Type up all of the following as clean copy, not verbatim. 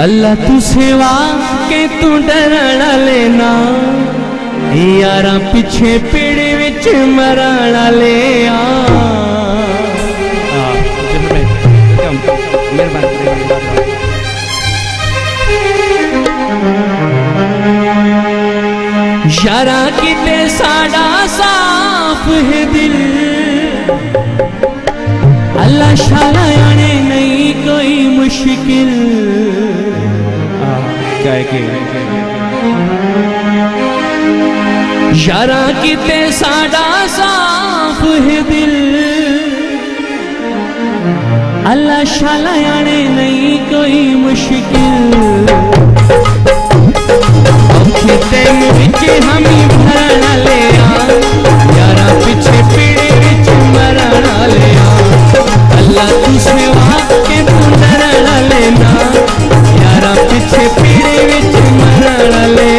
अल्लाह तू सेवा के तू डरण लेना यारा पिछे पेड़ विच मरण ले आ। यारा किते साड़ा साफ है दिल अल्लाह शाला आने नहीं कोई मुश्किल क्या है यारा किते साड़ा साफ है दिल अल्लाह शाला आने नहीं कोई मुश्किल खेतन विच हम भरण ले यारा पिछे पीड़े विच मरण ले अल्लाह तू सेवा के तू डरण लेना यारा पिछे पीड़े विच मरण ले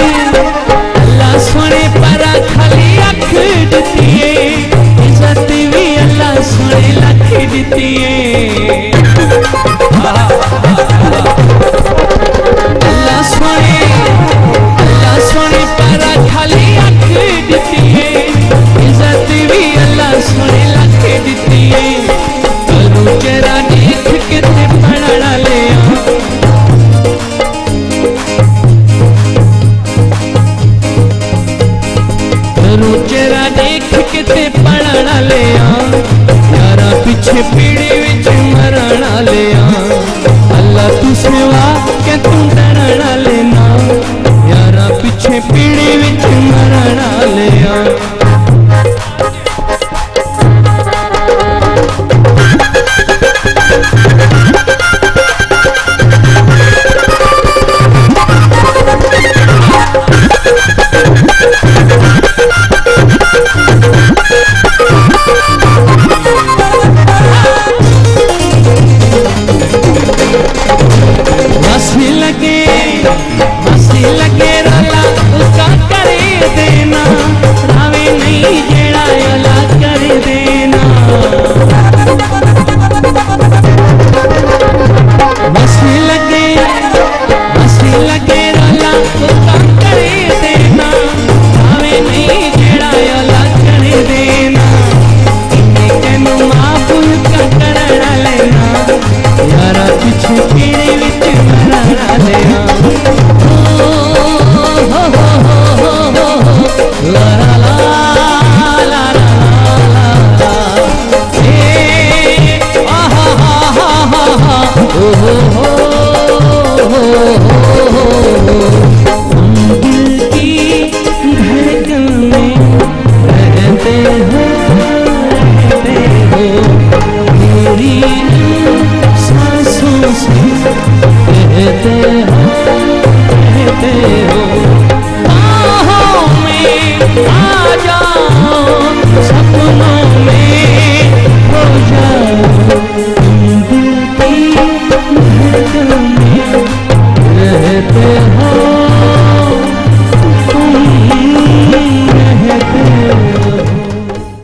अल्लाह सोने पर खाली अख दिती दिती है। अल्लाह सोने पर खाली अख दिती है, इज्जत भी अल्लाह सोने लख दिती है। करू चेहरा देख के ते पढ़न वाले चेहरा देख के ते पढ़न वाले यारा पिछे पीड़े विच मरण वाले। अल्लाह तू सेवा के तू डरन वाले ना, यारा पिछे पीड़े विच मरण वाले।